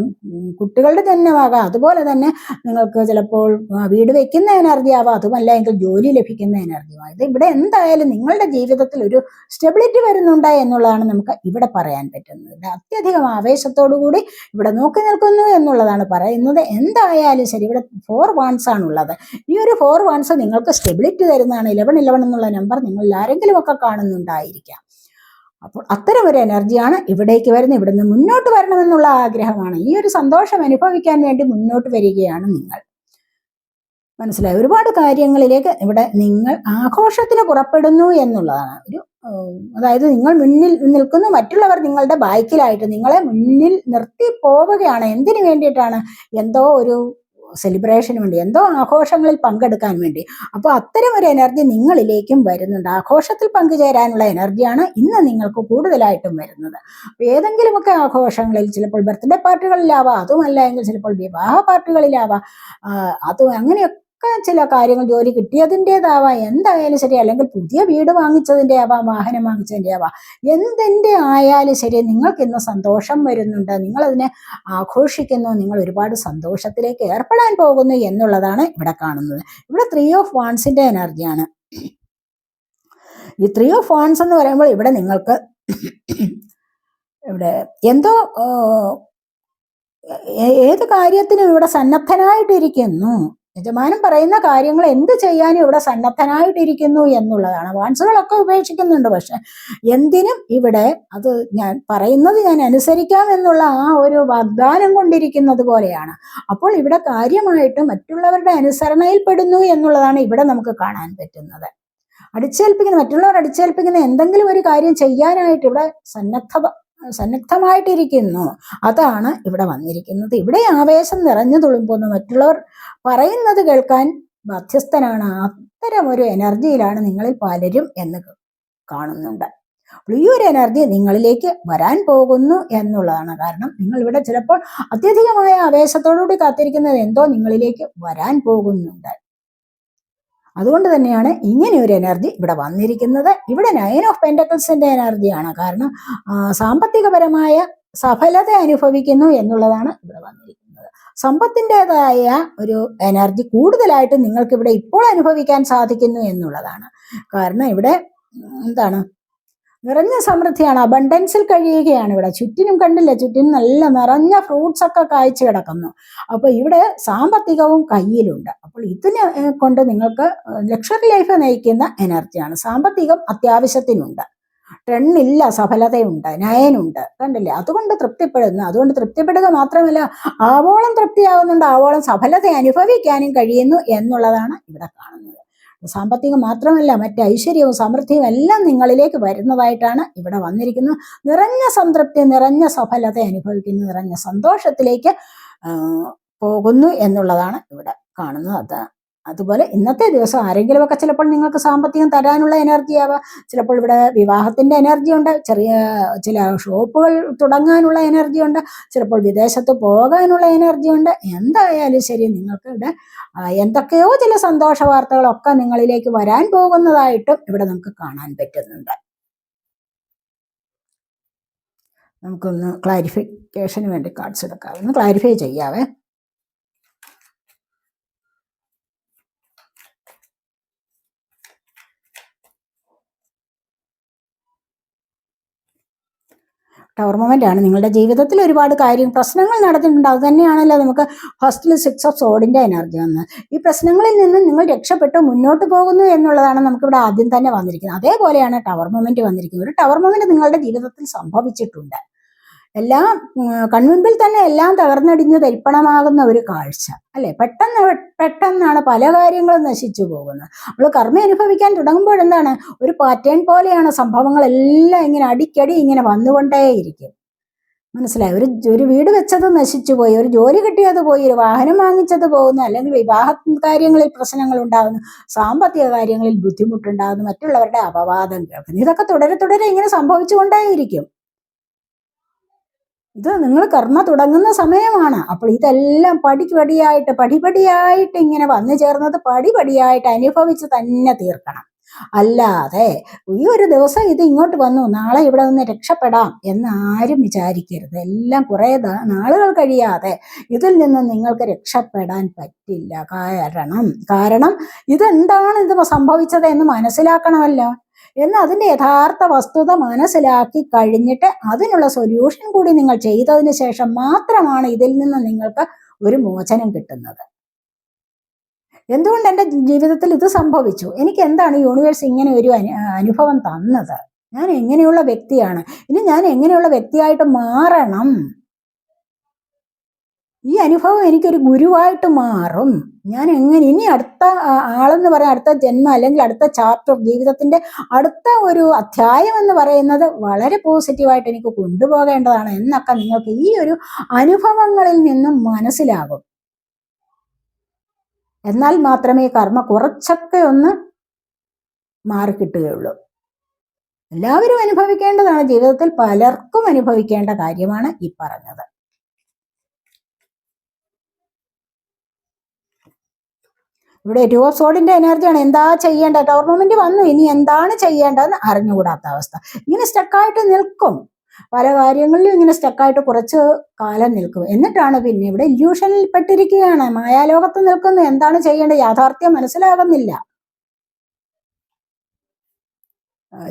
[SPEAKER 1] കുട്ടികളുടെ ജന്മമാകാം, അതുപോലെ തന്നെ നിങ്ങൾക്ക് ചിലപ്പോൾ വീട് വെക്കുന്ന എനർജി ആവാം, അതുമല്ല എങ്കിൽ ജോലി ലഭിക്കുന്ന എനർജിയാവാം. ഇത് ഇവിടെ എന്തായാലും നിങ്ങളുടെ ജീവിതത്തിൽ ഒരു സ്റ്റെബിലിറ്റി വരുന്നുണ്ട് എന്നുള്ളതാണ് നമുക്ക് ഇവിടെ പറയാൻ പറ്റുന്നത്. അത്യധികം ആവേശത്തോടു കൂടി ഇവിടെ നോക്കി നിൽക്കുന്നു എന്നുള്ളതാണ് പറയുന്നത്. എന്തായാലും ശരി, ഇവിടെ 4 വാൺസ് ആണുള്ളത്. ഈ ഒരു 4 വാൺസ് നിങ്ങൾക്ക് സ്റ്റെബിലിറ്റി തരുന്നതാണ്. 11 എന്നുള്ള നമ്പർ നിങ്ങൾ ആരെങ്കിലും ഒക്കെ കാണുന്നുണ്ടായിരിക്കാം. അപ്പോൾ അത്തരം ഒരു എനർജിയാണ് ഇവിടേക്ക് വരുന്നത്. ഇവിടുന്ന് മുന്നോട്ട് വരണമെന്നുള്ള ആഗ്രഹമാണ്. ഈ ഒരു സന്തോഷം അനുഭവിക്കാൻ വേണ്ടി മുന്നോട്ട് വരികയാണ് നിങ്ങൾ. മനസ്സിലായി? ഒരുപാട് കാര്യങ്ങളിലേക്ക് ഇവിടെ നിങ്ങൾ ആഘോഷത്തിന് പുറപ്പെടുന്നു എന്നുള്ളതാണ്. അതായത് നിങ്ങൾ മുന്നിൽ നിൽക്കുന്നു, മറ്റുള്ളവർ നിങ്ങളുടെ ബാക്കിലായിട്ട് നിങ്ങളെ മുന്നിൽ നിർത്തി പോവുകയാണ്. എന്തിനു വേണ്ടിയിട്ടാണ്? എന്തോ ഒരു സെലിബ്രേഷന് വേണ്ടി, എന്തോ ആഘോഷങ്ങളിൽ പങ്കെടുക്കാൻ വേണ്ടി. അപ്പോൾ അത്തരം ഒരു എനർജി നിങ്ങളിലേക്കും വരുന്നുണ്ട്. ആഘോഷത്തിൽ പങ്കുചേരാനുള്ള എനർജിയാണ് ഇന്ന് നിങ്ങൾക്ക് കൂടുതലായിട്ടും വരുന്നത്. ഏതെങ്കിലുമൊക്കെ ആഘോഷങ്ങളിൽ, ചിലപ്പോൾ ബർത്ത്ഡേ പാർട്ടികളിലാവാം, അതുമല്ല എങ്കിൽ ചിലപ്പോൾ വിവാഹ പാർട്ടികളിലാവാം, അത് അങ്ങനെയൊക്കെ ചില കാര്യങ്ങൾ, ജോലി കിട്ടിയതിൻ്റെതാവാം, എന്തായാലും ശരി, അല്ലെങ്കിൽ പുതിയ വീട് വാങ്ങിച്ചതിൻ്റെ ആവാം, വാഹനം വാങ്ങിച്ചതിൻ്റെ ആവാം, എന്തിൻ്റെ ആയാലും ശരി, നിങ്ങൾക്ക് ഇന്ന് സന്തോഷം വരുന്നുണ്ട്, നിങ്ങളതിനെ ആഘോഷിക്കുന്നു, നിങ്ങൾ ഒരുപാട് സന്തോഷത്തിലേക്ക് ഏർപ്പെടാൻ പോകുന്നു എന്നുള്ളതാണ് ഇവിടെ കാണുന്നത്. ഇവിടെ 3 ഓഫ് വാൺസിന്റെ എനർജിയാണ്. ഈ 3 ഓഫ് വാൺസ് എന്ന് പറയുമ്പോൾ ഇവിടെ നിങ്ങൾക്ക് ഇവിടെ എന്തോ ഏത് കാര്യത്തിനും ഇവിടെ സന്നദ്ധനായിട്ടിരിക്കുന്നു. യജമാനൻ പറയുന്ന കാര്യങ്ങൾ എന്ത് ചെയ്യാനും ഇവിടെ സന്നദ്ധനായിട്ടിരിക്കുന്നു എന്നുള്ളതാണ്. വാൺസുകളൊക്കെ ഉപേക്ഷിക്കുന്നുണ്ട്, പക്ഷെ എന്തിനും ഇവിടെ അത് ഞാൻ പറയുന്നത് ഞാൻ അനുസരിക്കാം എന്നുള്ള ആ ഒരു വാഗ്ദാനം കൊണ്ടിരിക്കുന്നത് പോലെയാണ്. അപ്പോൾ ഇവിടെ കാര്യമായിട്ട് മറ്റുള്ളവരുടെ അനുസരണയിൽ പെടുന്നു എന്നുള്ളതാണ് ഇവിടെ നമുക്ക് കാണാൻ പറ്റുന്നത്. മറ്റുള്ളവർ അടിച്ചേൽപ്പിക്കുന്ന എന്തെങ്കിലും ഒരു കാര്യം ചെയ്യാനായിട്ട് ഇവിടെ സന്നദ്ധമായിട്ടിരിക്കുന്നു. അതാണ് ഇവിടെ വന്നിരിക്കുന്നത്. ഇവിടെ ആവേശം നിറഞ്ഞു തുളുമ്പുന്നു, മറ്റുള്ളവർ പറയുന്നത് കേൾക്കാൻ ബാധ്യസ്ഥനാണ്. അത്തരം ഒരു എനർജിയിലാണ് നിങ്ങളിൽ പലരും എന്ന് കാണുന്നുണ്ട്. ഈ ഒരു എനർജി നിങ്ങളിലേക്ക് വരാൻ പോകുന്നു എന്നുള്ളതാണ്. കാരണം നിങ്ങൾ ഇവിടെ ചിലപ്പോൾ അത്യധികമായ ആവേശത്തോടുകൂടി കാത്തിരിക്കുന്നത് എന്തോ നിങ്ങളിലേക്ക് വരാൻ പോകുന്നുണ്ട്. അതുകൊണ്ട് തന്നെയാണ് ഇങ്ങനെ ഒരു എനർജി ഇവിടെ വന്നിരിക്കുന്നത്. ഇവിടെ 9 ഓഫ് പെന്റക്കിൾസിന്റെ എനർജിയാണ്. കാരണം സാമ്പത്തികപരമായ സഫലത അനുഭവിക്കുന്നു എന്നുള്ളതാണ് ഇവിടെ വന്നിരിക്കുന്നത്. സമ്പത്തിൻ്റെതായ ഒരു എനർജി കൂടുതലായിട്ട് നിങ്ങൾക്ക് ഇവിടെ ഇപ്പോൾ അനുഭവിക്കാൻ സാധിക്കുന്നു എന്നുള്ളതാണ്. കാരണം ഇവിടെ എന്താണ്, നിറഞ്ഞ സമൃദ്ധിയാണ്, അബണ്ടൻസിൽ കഴിയുകയാണ്. ഇവിടെ ചുറ്റിനും കണ്ടില്ല, ചുറ്റിനും നല്ല നിറഞ്ഞ ഫ്രൂട്ട്സ് ഒക്കെ കായ്ച്ചു കിടക്കുന്നു. അപ്പൊ ഇവിടെ സാമ്പത്തികവും കയ്യിലുണ്ട്. അപ്പോൾ ഇതിനെ കൊണ്ട് നിങ്ങൾക്ക് ലക്ഷറി ലൈഫ് നയിക്കുന്ന എനർജിയാണ്. സാമ്പത്തികം അത്യാവശ്യത്തിനുണ്ട്. ടെണ്ണില്ല, സഫലതയുണ്ട്, 9 ഉണ്ട്. കണ്ടില്ലേ? അതുകൊണ്ട് തൃപ്തിപ്പെടുന്നു. അതുകൊണ്ട് തൃപ്തിപ്പെടുക മാത്രമല്ല, ആവോളം തൃപ്തിയാവുന്നുണ്ട്, ആവോളം സഫലത അനുഭവിക്കാനും കഴിയുന്നു എന്നുള്ളതാണ് ഇവിടെ കാണുന്നത്. സാമ്പത്തികം മാത്രമല്ല, മറ്റ് ഐശ്വര്യവും സമൃദ്ധിയും എല്ലാം നിങ്ങളിലേക്ക് വരുന്നതായിട്ടാണ് ഇവിടെ വന്നിരിക്കുന്നത്. നിറഞ്ഞ സംതൃപ്തി, നിറഞ്ഞ സഫലത അനുഭവിക്കുന്നു, നിറഞ്ഞ സന്തോഷത്തിലേക്ക് പോകുന്നു എന്നുള്ളതാണ് ഇവിടെ കാണുന്നത്. അതുപോലെ ഇന്നത്തെ ദിവസം ആരെങ്കിലുമൊക്കെ ചിലപ്പോൾ നിങ്ങൾക്ക് സാമ്പത്തികം തരാനുള്ള എനർജി ആവാം, ചിലപ്പോൾ ഇവിടെ വിവാഹത്തിന്റെ എനർജി ഉണ്ട്, ചില ഷോപ്പുകൾ തുടങ്ങാനുള്ള എനർജി ഉണ്ട്, ചിലപ്പോൾ വിദേശത്ത് പോകാനുള്ള എനർജി ഉണ്ട്. എന്തായാലും ശരി, നിങ്ങൾക്ക് ഇവിടെ എന്തൊക്കെയോ ചില സന്തോഷ വാർത്തകളൊക്കെ നിങ്ങളിലേക്ക് വരാൻ പോകുന്നതായിട്ടും ഇവിടെ നമുക്ക് കാണാൻ പറ്റുന്നുണ്ട്. നമുക്കൊന്ന് ക്ലാരിഫിക്കേഷന് വേണ്ടി കാർഡ്സ് എടുക്കാം, ഒന്ന് ക്ലാരിഫൈ ചെയ്യാവേ. ടവർ മൊമെന്റ് ആണ്. നിങ്ങളുടെ ജീവിതത്തിൽ ഒരുപാട് പ്രശ്നങ്ങൾ നടന്നിട്ടുണ്ട്. അത് തന്നെയാണല്ലോ നമുക്ക് ഫസ്റ്റിൽ 6 ഓഫ് സോഡിന്റെ എനർജി വന്നത്. ഈ പ്രശ്നങ്ങളിൽ നിന്ന് നിങ്ങൾ രക്ഷപ്പെട്ട് മുന്നോട്ട് പോകുന്നു എന്നുള്ളതാണ് നമുക്കിവിടെ ആദ്യം തന്നെ വന്നിരിക്കുന്നത്. അതേപോലെയാണ് ടവർ മൊമെന്റ് വന്നിരിക്കുന്നത്. ഒരു ടവർ മൊമെന്റ് നിങ്ങളുടെ ജീവിതത്തിൽ സംഭവിച്ചിട്ടുണ്ട്. എല്ലാം കൺമുൻപിൽ തന്നെ എല്ലാം തകർന്നടിഞ്ഞ് തരിപ്പണമാകുന്ന ഒരു കാഴ്ച അല്ലെ. പെട്ടെന്നാണ് പല കാര്യങ്ങളും നശിച്ചു പോകുന്നത്. നമ്മൾ കർമ്മ അനുഭവിക്കാൻ തുടങ്ങുമ്പോഴെന്താണ്, ഒരു പാറ്റേൺ പോലെയാണ് സംഭവങ്ങളെല്ലാം ഇങ്ങനെ അടിക്കടി ഇങ്ങനെ വന്നുകൊണ്ടേയിരിക്കും. മനസ്സിലായി? ഒരു വീട് വെച്ചത് നശിച്ചു പോയി, ഒരു ജോലി കിട്ടിയത് പോയി, ഒരു വാഹനം വാങ്ങിച്ചത് പോകുന്നു, അല്ലെങ്കിൽ വിവാഹ കാര്യങ്ങളിൽ പ്രശ്നങ്ങൾ ഉണ്ടാകുന്നു, സാമ്പത്തിക കാര്യങ്ങളിൽ ബുദ്ധിമുട്ടുണ്ടാകുന്നു, മറ്റുള്ളവരുടെ അപവാദം കേൾക്കുന്നു. ഇതൊക്കെ തുടരെ ഇങ്ങനെ സംഭവിച്ചുകൊണ്ടേയിരിക്കും. ഇത് നിങ്ങൾ കർമ്മ തുടങ്ങുന്ന സമയമാണ്. അപ്പോൾ ഇതെല്ലാം പടിപടിയായിട്ട് ഇങ്ങനെ വന്നു ചേർന്നത് പടിപടിയായിട്ട് അനുഭവിച്ച് തന്നെ തീർക്കണം. അല്ലാതെ ഈ ഒരു ദിവസം ഇത് ഇങ്ങോട്ട് വന്നു, നാളെ ഇവിടെ നിന്ന് രക്ഷപ്പെടാം എന്ന് ആരും വിചാരിക്കരുത്. എല്ലാം കുറേ നാളുകൾ കഴിയാതെ ഇതിൽ നിന്ന് നിങ്ങൾക്ക് രക്ഷപ്പെടാൻ പറ്റില്ല. കാരണം ഇതെന്താണ് ഇത് സംഭവിച്ചത് എന്ന് മനസ്സിലാക്കണമല്ലോ. എന്ന് അതിൻ്റെ യഥാർത്ഥ വസ്തുത മനസ്സിലാക്കി കഴിഞ്ഞിട്ട് അതിനുള്ള സൊല്യൂഷൻ കൂടി നിങ്ങൾ ചെയ്തതിന് ശേഷം മാത്രമാണ് ഇതിൽ നിന്ന് നിങ്ങൾക്ക് ഒരു മോചനം കിട്ടുന്നത്. എന്തുകൊണ്ട് എൻ്റെ ജീവിതത്തിൽ ഇത് സംഭവിച്ചു, എനിക്ക് എന്താണ് യൂണിവേഴ്സ് ഇങ്ങനെ ഒരു അനുഭവം തന്നത്, ഞാൻ എങ്ങനെയുള്ള വ്യക്തിയാണ്, ഇനി ഞാൻ എങ്ങനെയുള്ള വ്യക്തിയായിട്ട് മാറണം, ഈ അനുഭവം എനിക്കൊരു ഗുരുവായിട്ട് മാറും, ഞാൻ എങ്ങനെ ഇനി അടുത്ത ആളെന്ന് പറയാൻ, അടുത്ത ജന്മം അല്ലെങ്കിൽ അടുത്ത ചാപ്റ്റർ, ജീവിതത്തിന്റെ അടുത്ത ഒരു അധ്യായം എന്ന് പറയുന്നത് വളരെ പോസിറ്റീവായിട്ട് എനിക്ക് കൊണ്ടുപോകേണ്ടതാണ് എന്നൊക്കെ നിങ്ങൾക്ക് ഈ ഒരു അനുഭവങ്ങളിൽ നിന്നും മനസ്സിലാകും. എന്നാൽ മാത്രമേ കർമ്മ കുറച്ചൊക്കെ ഒന്ന് മാറിക്കിട്ടുകയുള്ളൂ. എല്ലാവരും അനുഭവിക്കേണ്ടതാണ്, ജീവിതത്തിൽ പലർക്കും അനുഭവിക്കേണ്ട കാര്യമാണ് ഈ പറഞ്ഞത്. ഇവിടെ 2 ഓഫ് സോഡിന്റെ എനർജിയാണ്. എന്താ ചെയ്യേണ്ടത്, ടവർ മൊമെന്റ് വന്നു, ഇനി എന്താണ് ചെയ്യേണ്ടതെന്ന് അറിഞ്ഞുകൂടാത്ത അവസ്ഥ. ഇങ്ങനെ സ്റ്റക്കായിട്ട് നിൽക്കും, പല കാര്യങ്ങളിലും ഇങ്ങനെ സ്റ്റക്കായിട്ട് കുറച്ച് കാലം നിൽക്കും. എന്നിട്ടാണ് പിന്നെ ഇവിടെ ഇല്യൂഷനിൽ പെട്ടിരിക്കുകയാണ്, മായാലോകത്ത് നിൽക്കുന്നു. എന്താണ് ചെയ്യേണ്ടത്, യാഥാർത്ഥ്യം മനസ്സിലാകുന്നില്ല.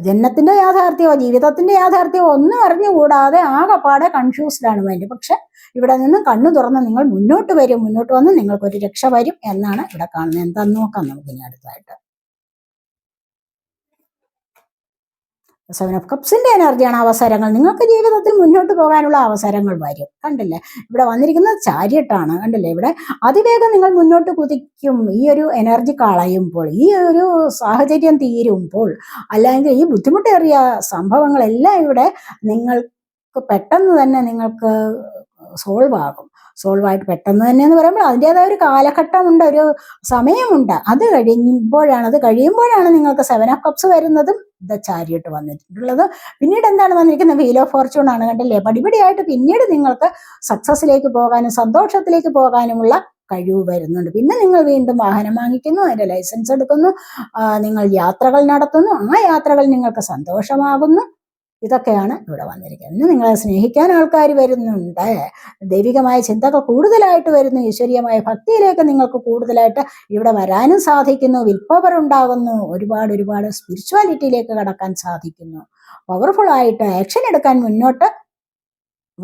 [SPEAKER 1] ജന്മത്തിന്റെ യാഥാർത്ഥ്യമോ ജീവിതത്തിന്റെ യാഥാർത്ഥ്യമോ ഒന്നും അറിഞ്ഞുകൂടാതെ ആകെപ്പാടെ കൺഫ്യൂസ്ഡാണ് മൈൻഡ്. പക്ഷെ ഇവിടെ നിന്ന് കണ്ണു തുറന്ന് നിങ്ങൾ മുന്നോട്ട് വന്ന് നിങ്ങൾക്കൊരു രക്ഷ വരും എന്നാണ് ഇവിടെ കാണുന്നത്. എന്താന്ന് നോക്കാം നമുക്ക് ഇനി അടുത്തായിട്ട്. 7 ഓഫ് കപ്സിന്റെ എനർജിയാണ് അവസരങ്ങൾ. നിങ്ങൾക്ക് ജീവിതത്തിൽ മുന്നോട്ട് പോകാനുള്ള അവസരങ്ങൾ വരും. കണ്ടില്ലേ, ഇവിടെ വന്നിരിക്കുന്നത് ചാരിയട്ടാണ്. കണ്ടില്ലേ, ഇവിടെ അതിവേഗം നിങ്ങൾ മുന്നോട്ട് കുതിക്കും. ഈ ഒരു എനർജി കളയുമ്പോൾ, ഈ ഒരു സാഹചര്യം തീരുമ്പോൾ, അല്ലെങ്കിൽ ഈ ബുദ്ധിമുട്ടേറിയ സംഭവങ്ങളെല്ലാം ഇവിടെ നിങ്ങൾക്ക് പെട്ടെന്ന് തന്നെ നിങ്ങൾക്ക് സോൾവായിട്ട് പെട്ടെന്ന് തന്നെ എന്ന് പറയുമ്പോൾ അതിൻ്റെതായ ഒരു കാലഘട്ടമുണ്ട്, ഒരു സമയമുണ്ട്. അത് കഴിയുമ്പോഴാണ് നിങ്ങൾക്ക് 7 ഓഫ് കപ്സ് വരുന്നതും ദ ചാരിയട്ട് വന്നിട്ടുള്ളത്. പിന്നീട് എന്താണ് വന്നിരിക്കുന്നത്, വീൽ ഓഫ് ഫോർച്യൂൺ ആണ്. കണ്ടില്ലേ, പടിപടിയായിട്ട് പിന്നീട് നിങ്ങൾക്ക് സക്സസിലേക്ക് പോകാനും സന്തോഷത്തിലേക്ക് പോകാനുമുള്ള കഴിവ് വരുന്നുണ്ട്. പിന്നെ നിങ്ങൾ വീണ്ടും വാഹനം വാങ്ങിക്കുന്നു, അതിന്റെ ലൈസൻസ് എടുക്കുന്നു, നിങ്ങൾ യാത്രകൾ നടത്തുന്നു, ആ യാത്രകൾ നിങ്ങൾക്ക് സന്തോഷമാകുന്നു. ഇതൊക്കെയാണ് ഇവിടെ വന്നിരിക്കുന്നത്. ഇന്ന് നിങ്ങളെ സ്നേഹിക്കാൻ ആൾക്കാർ വരുന്നുണ്ട്, ദൈവികമായ ചിന്തകൾ കൂടുതലായിട്ട് വരുന്നു, ഈശ്വരീയമായ ഭക്തിയിലേക്ക് നിങ്ങൾക്ക് കൂടുതലായിട്ട് ഇവിടെ വരാനും സാധിക്കുന്നു, വിൽ പവർ ഉണ്ടാകുന്നു, ഒരുപാട് സ്പിരിച്വാലിറ്റിയിലേക്ക് കടക്കാൻ സാധിക്കുന്നു, പവർഫുൾ ആയിട്ട് ആക്ഷൻ എടുക്കാൻ മുന്നോട്ട്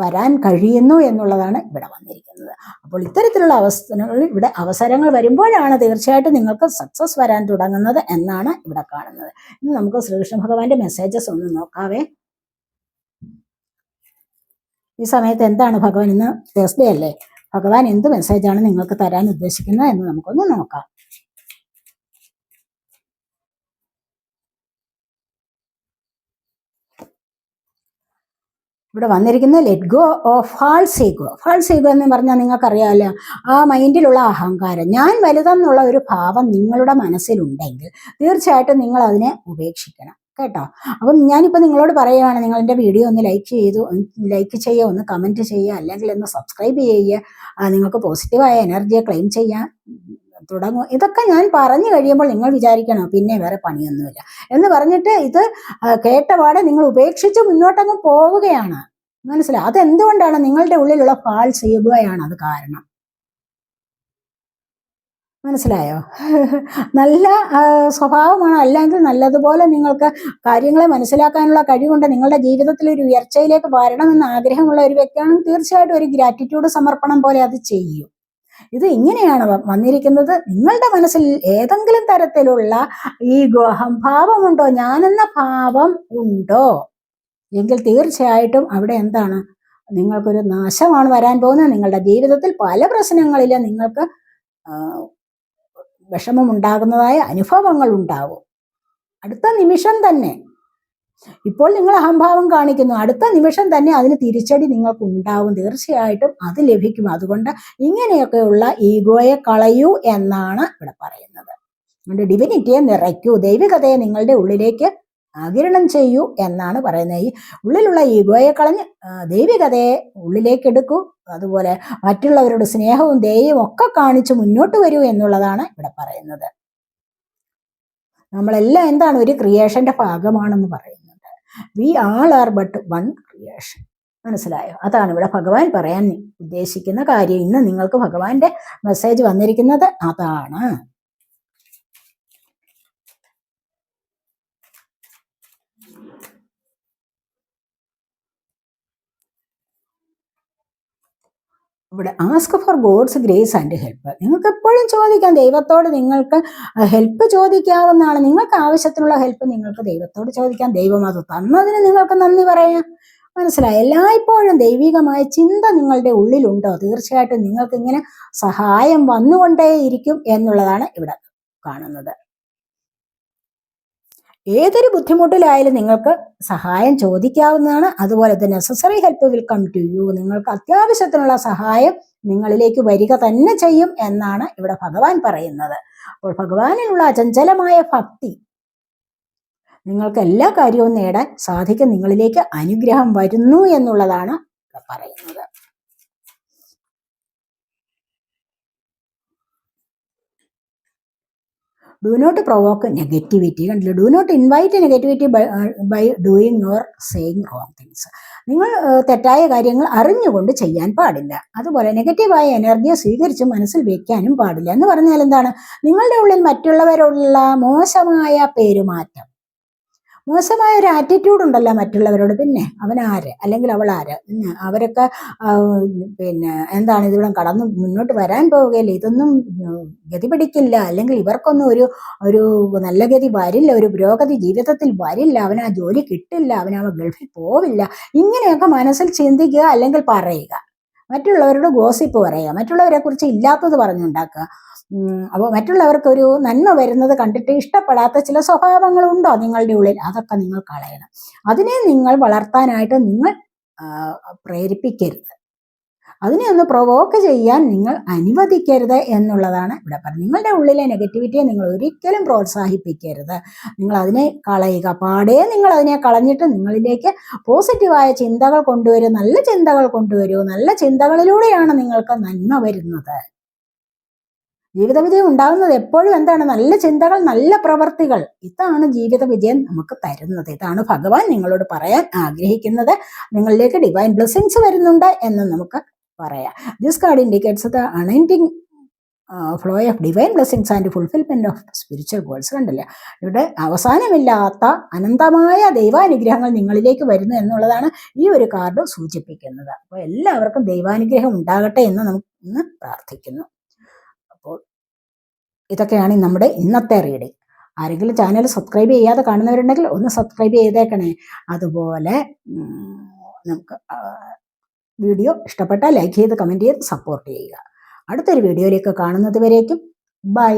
[SPEAKER 1] വരാൻ കഴിയുന്നു എന്നുള്ളതാണ് ഇവിടെ വന്നിരിക്കുന്നത്. അപ്പോൾ ഇത്തരത്തിലുള്ള അവസരങ്ങൾ വരുമ്പോഴാണ് തീർച്ചയായിട്ടും നിങ്ങൾക്ക് സക്സസ് വരാൻ തുടങ്ങുന്നത് എന്നാണ് ഇവിടെ കാണുന്നത്. ഇനി നമുക്ക് ശ്രീകൃഷ്ണ ഭഗവാന്റെ മെസ്സേജസ് ഒന്ന് നോക്കാവേ. ഈ സമയത്ത് എന്താണ് ഭഗവാൻ, ഇന്ന് തേഴ്സ്ഡേ അല്ലേ, ഭഗവാൻ എന്ത് മെസ്സേജാണ് നിങ്ങൾക്ക് തരാൻ ഉദ്ദേശിക്കുന്നത് എന്ന് നമുക്കൊന്ന് നോക്കാം. ഇവിടെ വന്നിരിക്കുന്നത് let go of false ego. False ego എന്ന് പറഞ്ഞാൽ നിങ്ങൾക്കറിയാമല്ലോ, ആ മൈൻഡിലുള്ള അഹങ്കാരം, ഞാൻ വലുതെന്നുള്ള ഒരു ഭാവം നിങ്ങളുടെ മനസ്സിലുണ്ടെങ്കിൽ തീർച്ചയായിട്ടും നിങ്ങൾ അതിനെ ഉപേക്ഷിക്കണം കേട്ടോ. അപ്പം ഞാനിപ്പോൾ നിങ്ങളോട് പറയുകയാണ്, നിങ്ങൾ എൻ്റെ വീഡിയോ ഒന്ന് ലൈക്ക് ചെയ്യുക, ഒന്ന് കമൻറ്റ് ചെയ്യുക, അല്ലെങ്കിൽ ഒന്ന് സബ്സ്ക്രൈബ് ചെയ്യുക, നിങ്ങൾക്ക് പോസിറ്റീവായ എനർജിയെ ക്ലെയിം ചെയ്യാൻ തുടങ്ങും. ഇതൊക്കെ ഞാൻ പറഞ്ഞു കഴിയുമ്പോൾ നിങ്ങൾ വിചാരിക്കണം പിന്നെ വേറെ പണിയൊന്നുമില്ല എന്ന് പറഞ്ഞിട്ട് ഇത് കേട്ടപാടെ നിങ്ങൾ ഉപേക്ഷിച്ച് മുന്നോട്ടങ്ങ് പോവുകയാണ്. മനസ്സിലായി? അതെന്തുകൊണ്ടാണ്? നിങ്ങളുടെ ഉള്ളിലുള്ള ഫാൾസ് ഈഗോയാണ് അത് കാരണം. മനസ്സിലായോ? നല്ല സ്വഭാവമാണ്, അല്ലെങ്കിൽ നല്ലതുപോലെ നിങ്ങൾക്ക് കാര്യങ്ങളെ മനസ്സിലാക്കാനുള്ള കഴിവുണ്ട്, നിങ്ങളുടെ ജീവിതത്തിൽ ഒരു ഉയർച്ചയിലേക്ക് വരണമെന്ന് ആഗ്രഹമുള്ള ഒരു വ്യക്തിയാണെങ്കിൽ തീർച്ചയായിട്ടും ഒരു ഗ്രാറ്റിറ്റ്യൂഡ് സമർപ്പണം പോലെ അത് ചെയ്യും. ഇത് ഇങ്ങനെയാണ് വന്നിരിക്കുന്നത്. നിങ്ങളുടെ മനസ്സിൽ ഏതെങ്കിലും തരത്തിലുള്ള ഈഗോ, അഹംഭാവമുണ്ടോ, ഞാനെന്ന ഭാവം ഉണ്ടോ എങ്കിൽ തീർച്ചയായിട്ടും അവിടെ എന്താണ്, നിങ്ങൾക്കൊരു നാശമാണ് വരാൻ പോകുന്നത്. നിങ്ങളുടെ ജീവിതത്തിൽ പല പ്രശ്നങ്ങളിലും നിങ്ങൾക്ക് വിഷമമുണ്ടാകുന്നതായ അനുഭവങ്ങൾ ഉണ്ടാവും. അടുത്ത നിമിഷം തന്നെ, ഇപ്പോൾ നിങ്ങൾ അഹംഭാവം കാണിക്കുന്നു, അടുത്ത നിമിഷം തന്നെ അതിന് തിരിച്ചടി നിങ്ങൾക്ക് ഉണ്ടാവും. തീർച്ചയായിട്ടും അത് ലഭിക്കും. അതുകൊണ്ട് ഇങ്ങനെയൊക്കെയുള്ള ഈഗോയെ കളയൂ എന്നാണ് ഇവിടെ പറയുന്നത്. നിങ്ങളുടെ ഡിവിനിറ്റിയെ നിറയ്ക്കൂ, ദൈവികതയെ നിങ്ങളുടെ ഉള്ളിലേക്ക് ആഗിരണം ചെയ്യൂ എന്നാണ് പറയുന്നത്. ഈ ഉള്ളിലുള്ള ഈഗോയെ കളഞ്ഞ് ദൈവികതയെ ഉള്ളിലേക്ക് എടുക്കൂ. അതുപോലെ മറ്റുള്ളവരുടെ സ്നേഹവും ദയയും ഒക്കെ കാണിച്ച് മുന്നോട്ട് വരൂ എന്നുള്ളതാണ് ഇവിടെ പറയുന്നത്. നമ്മളെല്ലാം എന്താണ്, ഒരു ക്രിയേഷന്റെ ഭാഗമാണെന്ന് പറയുന്നുണ്ട്. We all are but one creation. മനസ്സിലായോ? അതാണ് ഇവിടെ ഭഗവാൻ പറയാൻ ഉദ്ദേശിക്കുന്ന കാര്യം. ഇന്ന് നിങ്ങൾക്ക് ഭഗവാന്റെ മെസ്സേജ് വന്നിരിക്കുന്നത് അതാണ്. ഇവിടെ ask for God's grace and help. നിങ്ങൾക്ക് എപ്പോഴും ചോദിക്കാം, ദൈവത്തോട് നിങ്ങൾക്ക് ഹെൽപ്പ് ചോദിക്കാവുന്നതാണ്. നിങ്ങൾക്ക് ആവശ്യത്തിനുള്ള ഹെൽപ്പ് നിങ്ങൾക്ക് ദൈവത്തോട് ചോദിക്കാം. ദൈവം അത് തന്നതിന് നിങ്ങൾക്ക് നന്ദി പറയാം. മനസ്സിലായി? എല്ലായ്പ്പോഴും ദൈവികമായ ചിന്ത നിങ്ങളുടെ ഉള്ളിലുണ്ടോ, തീർച്ചയായിട്ടും നിങ്ങൾക്ക് ഇങ്ങനെ സഹായം വന്നുകൊണ്ടേയിരിക്കും എന്നുള്ളതാണ് ഇവിടെ കാണുന്നത്. ഏതൊരു ബുദ്ധിമുട്ടിലായാലും നിങ്ങൾക്ക് സഹായം ചോദിക്കാവുന്നതാണ്. അതുപോലെ the necessary help will come to you. നിങ്ങൾക്ക് അത്യാവശ്യത്തിനുള്ള സഹായം നിങ്ങളിലേക്ക് വരിക തന്നെ ചെയ്യും എന്നാണ് ഇവിടെ ഭഗവാൻ പറയുന്നത്. അപ്പോൾ ഭഗവാനിലുള്ള അചഞ്ചലമായ ഭക്തി നിങ്ങൾക്ക് എല്ലാ കാര്യവും നേടാൻ സാധിക്കും. നിങ്ങളിലേക്ക് അനുഗ്രഹം വരുന്നു എന്നുള്ളതാണ് ഇവിടെ പറയുന്നത്. Do not provoke negativity. കണ്ടില്ല? Do not invite negativity by doing or saying wrong things. നിങ്ങൾ തെറ്റായ കാര്യങ്ങൾ അറിഞ്ഞുകൊണ്ട് ചെയ്യാൻ പാടില്ല. അതുപോലെ നെഗറ്റീവായ എനർജിയെ സ്വീകരിച്ച് മനസ്സിൽ വെക്കാനും പാടില്ല. എന്ന് പറഞ്ഞാൽ എന്താണ്? നിങ്ങളുടെ ഉള്ളിൽ മറ്റുള്ളവരോടുള്ള മോശമായ പെരുമാറ്റം, മോശമായ ഒരു ആറ്റിറ്റ്യൂഡ് ഉണ്ടല്ലോ മറ്റുള്ളവരോട്, പിന്നെ അവനാര് അല്ലെങ്കിൽ അവളാര്, അവരൊക്കെ പിന്നെ എന്താണ്, ഇതിവിടെ കടന്ന് മുന്നോട്ട് വരാൻ പോവുകയില്ല, ഇതൊന്നും ഗതി പിടിക്കില്ല, അല്ലെങ്കിൽ ഇവർക്കൊന്നും ഒരു നല്ല ഗതി വരില്ല, ഒരു പുരോഗതി ജീവിതത്തിൽ വരില്ല, അവന് ആ ജോലി കിട്ടില്ല, അവൻ ഗൾഫിൽ പോവില്ല, ഇങ്ങനെയൊക്കെ മനസ്സിൽ ചിന്തിക്കുക അല്ലെങ്കിൽ പറയുക. മറ്റുള്ളവരോട് ഗോസിപ്പ് പറയുക, മറ്റുള്ളവരെ കുറിച്ച് ഇല്ലാത്തത് പറഞ്ഞുണ്ടാക്കുക. അപ്പോൾ മറ്റുള്ളവർക്ക് ഒരു നന്മ വരുന്നത് കണ്ടിട്ട് ഇഷ്ടപ്പെടാത്ത ചില സ്വഭാവങ്ങളുണ്ടോ നിങ്ങളുടെ ഉള്ളിൽ, അതൊക്കെ നിങ്ങൾ കളയണം. അതിനെ നിങ്ങൾ വളർത്താനായിട്ട് നിങ്ങൾ പ്രേരിപ്പിക്കരുത്. അതിനെ ഒന്ന് പ്രൊവോക്ക് ചെയ്യാൻ നിങ്ങൾ അനുവദിക്കരുത് എന്നുള്ളതാണ് ഇവിടെ പറയുന്നത്. നിങ്ങളുടെ ഉള്ളിലെ നെഗറ്റിവിറ്റിയെ നിങ്ങൾ ഒരിക്കലും പ്രോത്സാഹിപ്പിക്കരുത്. നിങ്ങൾ അതിനെ കളയുക. പാടേ നിങ്ങൾ അതിനെ കളഞ്ഞിട്ട് നിങ്ങളിലേക്ക് പോസിറ്റീവായ ചിന്തകൾ കൊണ്ടുവരൂ, നല്ല ചിന്തകൾ കൊണ്ടുവരൂ. നല്ല ചിന്തകളിലൂടെയാണ് നിങ്ങൾക്ക് നന്മ വരുന്നത്. ജീവിത വിജയം ഉണ്ടാകുന്നത് എപ്പോഴും എന്താണ്? നല്ല ചിന്തകൾ, നല്ല പ്രവർത്തികൾ. ഇതാണ് ജീവിത വിജയം നമുക്ക് തരുന്നത്. ഇതാണ് ഭഗവാൻ നിങ്ങളോട് പറയാൻ ആഗ്രഹിക്കുന്നത്. നിങ്ങളിലേക്ക് ഡിവൈൻ ബ്ലെസ്സിങ്സ് വരുന്നുണ്ട് എന്ന് നമുക്ക് പറയാം. This card indicates the anointing flow of divine blessings and fulfilment of spiritual goals. കണ്ടില്ല, ഇവിടെ അവസാനമില്ലാത്ത അനന്തമായ ദൈവാനുഗ്രഹങ്ങൾ നിങ്ങളിലേക്ക് വരുന്നു എന്നുള്ളതാണ് ഈ ഒരു കാർഡ് സൂചിപ്പിക്കുന്നത്. അപ്പോൾ എല്ലാവർക്കും ദൈവാനുഗ്രഹം ഉണ്ടാകട്ടെ എന്ന് നമുക്ക് ഇന്ന് പ്രാർത്ഥിക്കുന്നു. അപ്പോൾ ഇതൊക്കെയാണ് നമ്മുടെ ഇന്നത്തെ റീഡിംഗ്. ആരെങ്കിലും ചാനൽ സബ്സ്ക്രൈബ് ചെയ്യാതെ കാണുന്നവരുണ്ടെങ്കിൽ ഒന്ന് സബ്സ്ക്രൈബ് ചെയ്തേക്കണേ. അതുപോലെ നമുക്ക് വീഡിയോ ഇഷ്ടപ്പെട്ടാൽ ലൈക്ക് ചെയ്ത് കമൻറ്റ് ചെയ്ത് സപ്പോർട്ട് ചെയ്യുക. അടുത്തൊരു വീഡിയോയിലേക്ക് കാണുന്നത് വരേക്കും ബൈ.